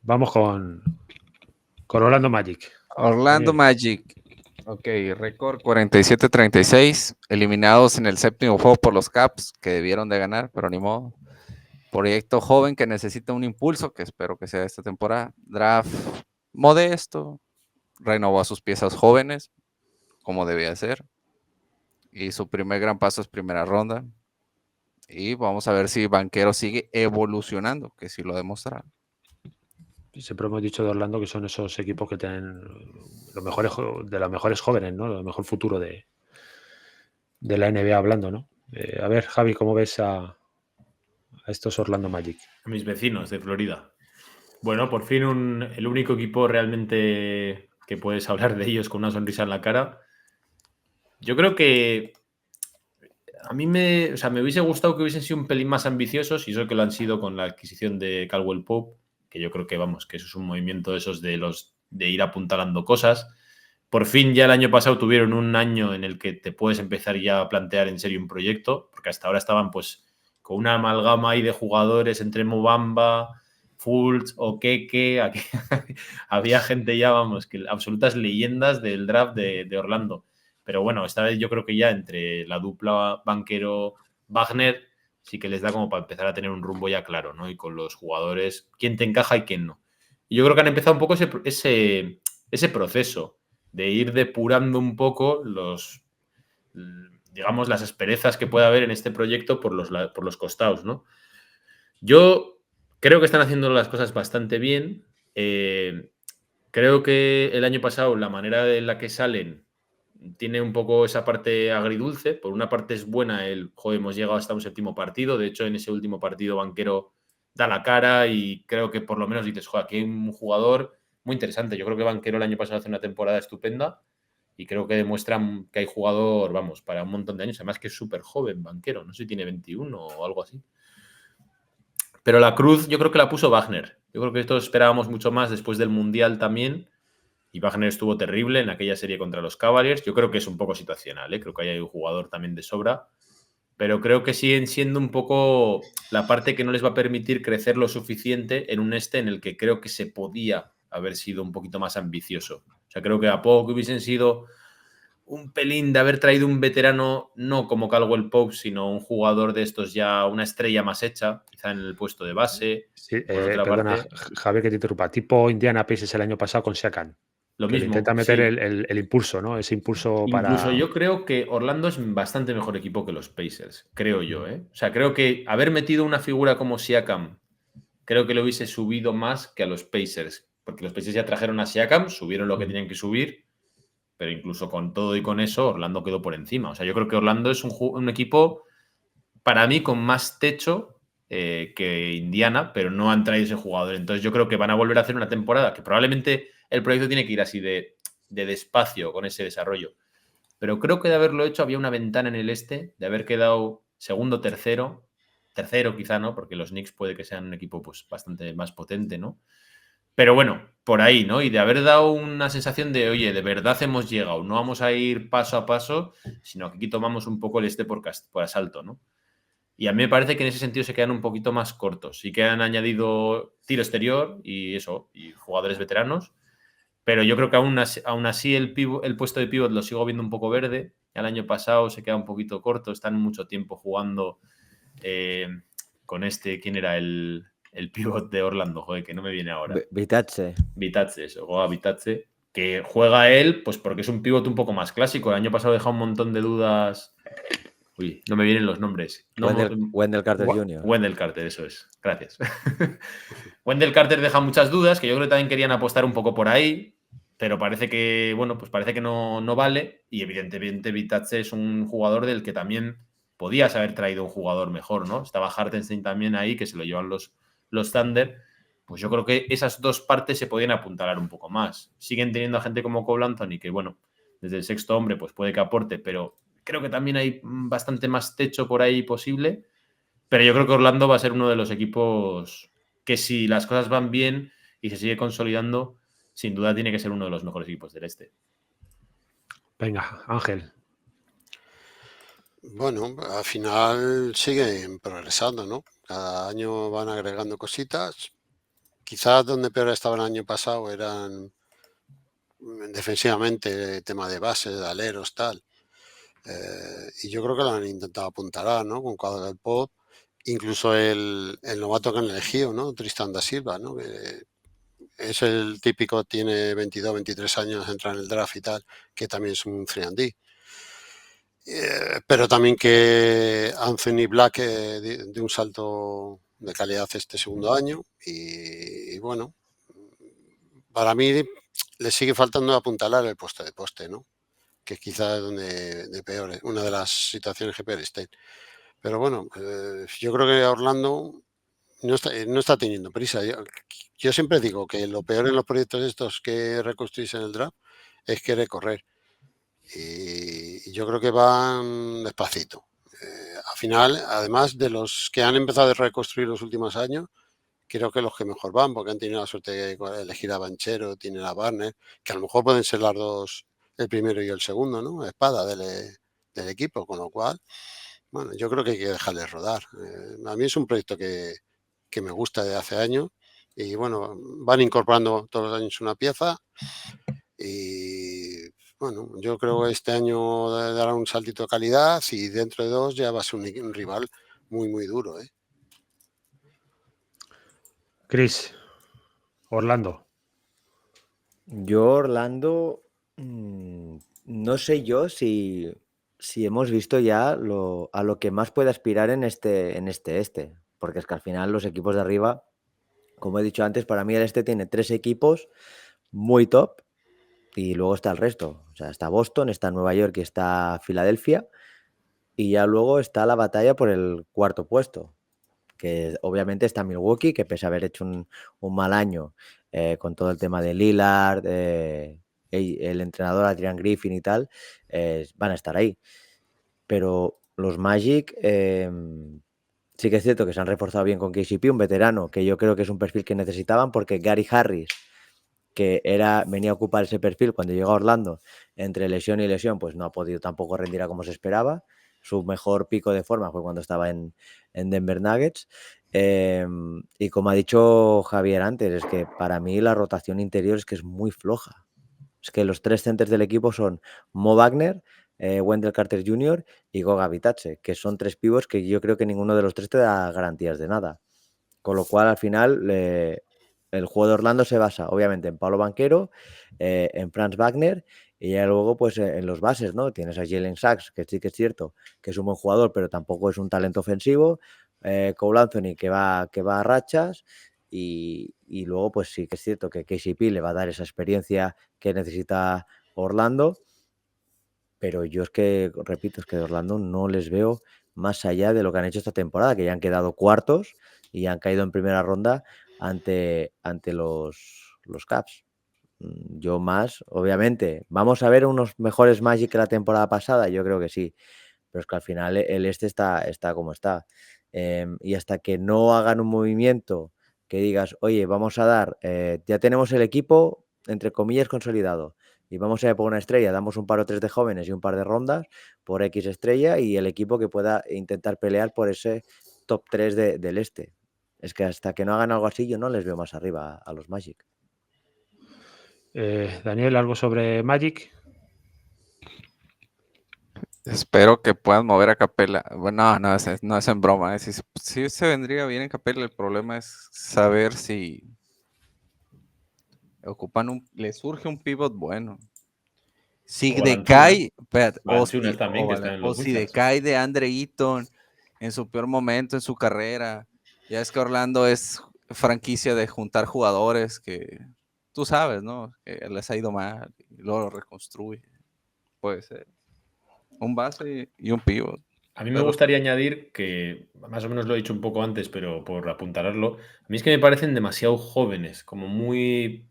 Vamos con Orlando Magic. Orlando Magic. Ok, récord 47-36. Eliminados en el séptimo juego por los Caps, que debieron de ganar, pero ni modo. Proyecto joven que necesita un impulso, que espero que sea esta temporada. Draft modesto. Renovó a sus piezas jóvenes, como debía ser. Y su primer gran paso es primera ronda. Y vamos a ver si Banquero sigue evolucionando, que sí lo demostrará. Siempre hemos dicho de Orlando que son esos equipos que tienen los mejores de los mejores jóvenes, ¿no? El mejor futuro de la NBA hablando, ¿no? A ver, Javi, ¿cómo ves a estos Orlando Magic? A mis vecinos de Florida. Bueno, por fin el único equipo realmente que puedes hablar de ellos con una sonrisa en la cara. Yo creo que a mí me hubiese gustado que hubiesen sido un pelín más ambiciosos, y eso que lo han sido con la adquisición de Caldwell Pope, que yo creo que, que eso es un movimiento de esos de ir apuntalando cosas. Por fin ya el año pasado tuvieron un año en el que te puedes empezar ya a plantear en serio un proyecto, porque hasta ahora estaban pues con una amalgama ahí de jugadores entre Mo Bamba, Fultz o Keke. Había gente ya, que absolutas leyendas del draft de Orlando. Pero bueno, esta vez yo creo que ya entre la dupla Banchero-Wagner sí que les da como para empezar a tener un rumbo ya claro, ¿no? Y con los jugadores, quién te encaja y quién no. Y yo creo que han empezado un poco ese proceso de ir depurando un poco digamos, las asperezas que puede haber en este proyecto por los costados, ¿no? Yo creo que están haciendo las cosas bastante bien. Creo que el año pasado la manera en la que salen tiene un poco esa parte agridulce. Por una parte es buena hemos llegado hasta un séptimo partido. De hecho, en ese último partido Banquero da la cara y creo que por lo menos dices, joder, aquí hay un jugador muy interesante. Yo creo que Banquero el año pasado hace una temporada estupenda y creo que demuestra que hay jugador, para un montón de años. Además que es súper joven Banquero. No sé si tiene 21 o algo así. Pero la cruz yo creo que la puso Wagner. Yo creo que esto esperábamos mucho más después del Mundial también. Y Wagner estuvo terrible en aquella serie contra los Cavaliers. Yo creo que es un poco situacional, ¿eh? Creo que hay un jugador también de sobra. Pero creo que siguen siendo un poco la parte que no les va a permitir crecer lo suficiente en un en el que creo que se podía haber sido un poquito más ambicioso. O sea, creo que a poco que hubiesen sido un pelín de haber traído un veterano, no como Caldwell Pope, sino un jugador de estos ya, una estrella más hecha, quizá en el puesto de base. Sí, perdona, Javier, que te interrumpa. Tipo Indiana Pacers el año pasado con Siakam. Lo que mismo. Intenta meter el impulso, ¿no? Ese impulso para... Incluso yo creo que Orlando es bastante mejor equipo que los Pacers, creo yo, ¿eh? O sea, creo que haber metido una figura como Siakam, creo que lo hubiese subido más que a los Pacers, porque los Pacers ya trajeron a Siakam, subieron lo que tenían que subir, pero incluso con todo y con eso, Orlando quedó por encima. O sea, yo creo que Orlando es un equipo, para mí, con más techo que Indiana, pero no han traído ese jugador. Entonces yo creo que van a volver a hacer una temporada que probablemente el proyecto tiene que ir así de despacio con ese desarrollo. Pero creo que de haberlo hecho había una ventana en el de haber quedado segundo, tercero quizá, ¿no? Porque los Knicks puede que sean un equipo pues bastante más potente, ¿no? Pero bueno, por ahí, ¿no? Y de haber dado una sensación de, oye, de verdad hemos llegado, no vamos a ir paso a paso, sino que aquí tomamos un poco el por asalto, ¿no? Y a mí me parece que en ese sentido se quedan un poquito más cortos. Sí que han añadido tiro exterior y jugadores veteranos, pero yo creo que aún así el puesto de pívot lo sigo viendo un poco verde. El año pasado se queda un poquito corto, están mucho tiempo jugando con ¿quién era el pívot de Orlando? Joder, que no me viene ahora. Bitadze, Goga Bitadze, que juega él pues porque es un pívot un poco más clásico. El año pasado deja un montón de dudas. Uy, no me vienen los nombres. Wendell Carter Jr. Wendell Carter, eso es. Gracias. Wendell Carter deja muchas dudas, que yo creo que también querían apostar un poco por ahí, pero parece que, pues parece que no vale. Y evidentemente Bitadze es un jugador del que también podías haber traído un jugador mejor, ¿no? Estaba Hartenstein también ahí, que se lo llevan los Thunder. Pues yo creo que esas dos partes se podían apuntalar un poco más. Siguen teniendo a gente como Cole Anthony, que bueno, desde el sexto hombre pues puede que aporte, pero creo que también hay bastante más techo por ahí posible. Pero yo creo que Orlando va a ser uno de los equipos que, si las cosas van bien y se sigue consolidando, sin duda tiene que ser uno de los mejores equipos del este. Venga, Ángel. Bueno, al final siguen progresando, ¿no? Cada año van agregando cositas. Quizás donde peor estaban el año pasado eran defensivamente, tema de bases, de aleros, tal. Y yo creo que lo han intentado apuntalar, ¿no? Con Caldwell Pope, incluso el novato que han elegido, ¿no? Tristan da Silva, ¿no? Que es el típico, tiene 22, 23 años, entra en el draft y tal, que también es un 3&D. Pero también que Anthony Black de un salto de calidad este segundo año y bueno, para mí le sigue faltando apuntalar el poste de poste, ¿no? Que quizás es donde de peor, una de las situaciones que peor estén. Pero bueno, yo creo que Orlando no está teniendo prisa. Yo siempre digo que lo peor en los proyectos estos que reconstruís en el draft es querer correr. Y yo creo que van despacito. Al final, además de los que han empezado a reconstruir los últimos años, creo que los que mejor van, porque han tenido la suerte de elegir a Banchero, tienen a Barner, que a lo mejor pueden ser las dos, el primero y el segundo, ¿no? Espada del equipo, con lo cual, bueno, yo creo que hay que dejarles rodar. A mí es un proyecto que me gusta de hace años y bueno, van incorporando todos los años una pieza y bueno, yo creo que este año dará un saltito de calidad y dentro de 2 ya va a ser un rival muy, muy duro, ¿eh? Chris, Orlando. Yo, Orlando, no sé yo si hemos visto ya a lo que más puede aspirar en este, porque es que al final los equipos de arriba, como he dicho antes, para mí el este tiene 3 equipos muy top y luego está el resto. O sea, está Boston, está Nueva York y está Filadelfia y ya luego está la batalla por el cuarto puesto, que obviamente está Milwaukee, que pese a haber hecho un mal año con todo el tema de Lillard, el entrenador Adrian Griffin y tal, van a estar ahí. Pero los Magic sí que es cierto que se han reforzado bien con KCP, un veterano, que yo creo que es un perfil que necesitaban, porque Gary Harris, que venía a ocupar ese perfil cuando llegó a Orlando, entre lesión y lesión, pues no ha podido tampoco rendir a como se esperaba. Su mejor pico de forma fue cuando estaba en Denver Nuggets. Y como ha dicho Javier antes, es que para mí la rotación interior es que es muy floja. Es que los 3 centers del equipo son Mo Wagner, Wendell Carter Jr. y Goga Bitadze, que son 3 pivots que yo creo que ninguno de los 3 te da garantías de nada. Con lo cual, al final, el juego de Orlando se basa, obviamente, en Paulo Banchero, en Franz Wagner y ya luego, pues, en los bases, ¿no? Tienes a Jalen Sachs, que sí que es cierto que es un buen jugador, pero tampoco es un talento ofensivo. Cole Anthony, que va a rachas. Y luego, pues sí que es cierto que KCP le va a dar esa experiencia que necesita Orlando. Pero yo es que, repito, es que de Orlando no les veo más allá de lo que han hecho esta temporada, que ya han quedado cuartos y han caído en primera ronda ante los Caps. Yo más, obviamente, ¿vamos a ver unos mejores Magic que la temporada pasada? Yo creo que sí, pero es que al final el este está como está. Y hasta que no hagan un movimiento que digas, oye, vamos a dar, ya tenemos el equipo, entre comillas, consolidado, y vamos a ir por una estrella, damos un par o 3 de jóvenes y un par de rondas por X estrella y el equipo que pueda intentar pelear por ese top 3 del este. Es que hasta que no hagan algo así, yo no les veo más arriba a los Magic. Daniel, ¿algo sobre Magic? Espero que puedan mover a Capela. Bueno, no es en broma. Sí se vendría bien en Capela. El problema es saber si le surge un pivot bueno. Si O decae, espérate, Valanciunas también, que está en o los si Wizards. decae de Andre Eaton en su peor momento en su carrera. Ya es que Orlando es franquicia de juntar jugadores que tú sabes, ¿no? Que les ha ido mal y luego lo reconstruye. Puede ser. Un base y un pivot. A mí me Pero gustaría añadir que, más o menos lo he dicho un poco antes, pero por apuntalarlo, a mí es que me parecen demasiado jóvenes, como muy...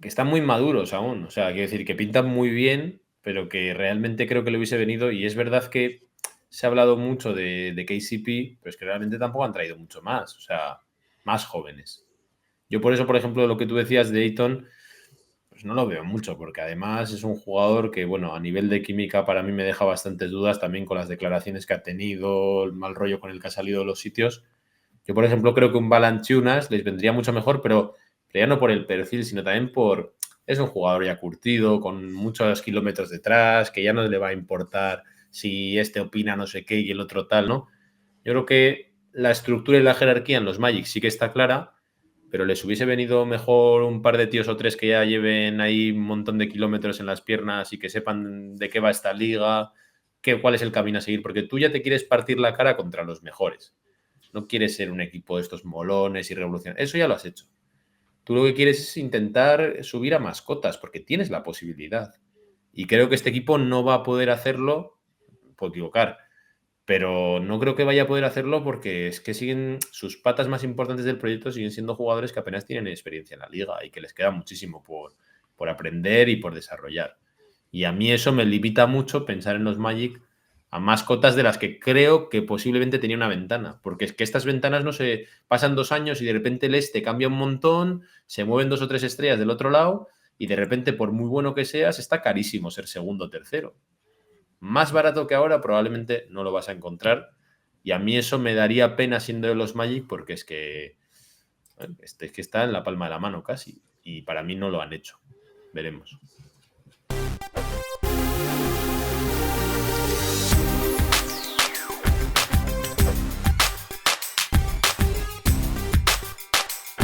que están muy maduros aún. O sea, quiero decir, que pintan muy bien, pero que realmente creo que le hubiese venido. Y es verdad que se ha hablado mucho de KCP, pero es que realmente tampoco han traído mucho más. O sea, más jóvenes. Yo por eso, por ejemplo, lo que tú decías de Ayton, pues no lo veo mucho, porque además es un jugador que, bueno, a nivel de química para mí me deja bastantes dudas también con las declaraciones que ha tenido, el mal rollo con el que ha salido de los sitios. Yo, por ejemplo, creo que un Valanciunas les vendría mucho mejor, pero ya no por el perfil, sino también por... Es un jugador ya curtido, con muchos kilómetros detrás, que ya no le va a importar si este opina no sé qué y el otro tal, ¿no? Yo creo que la estructura y la jerarquía en los Magic sí que está clara, pero les hubiese venido mejor un par de tíos o tres que ya lleven ahí un montón de kilómetros en las piernas y que sepan de qué va esta liga, cuál es el camino a seguir, porque tú ya te quieres partir la cara contra los mejores. No quieres ser un equipo de estos molones y revolucionarios. Eso ya lo has hecho. Tú lo que quieres es intentar subir a mascotas, porque tienes la posibilidad. Y creo que este equipo no va a poder hacerlo, puedo equivocar, pero no creo que vaya a poder hacerlo porque es que siguen sus patas más importantes del proyecto, siguen siendo jugadores que apenas tienen experiencia en la liga y que les queda muchísimo por aprender y por desarrollar. Y a mí eso me limita mucho pensar en los Magic a más cotas de las que creo que posiblemente tenía una ventana, porque es que estas ventanas no se pasan 2 años y de repente el este cambia un montón, se mueven 2 o 3 estrellas del otro lado y de repente, por muy bueno que seas, está carísimo ser segundo o tercero. Más barato que ahora probablemente no lo vas a encontrar, y a mí eso me daría pena siendo de los Magic, porque es que está en la palma de la mano casi, y para mí no lo han hecho. Veremos.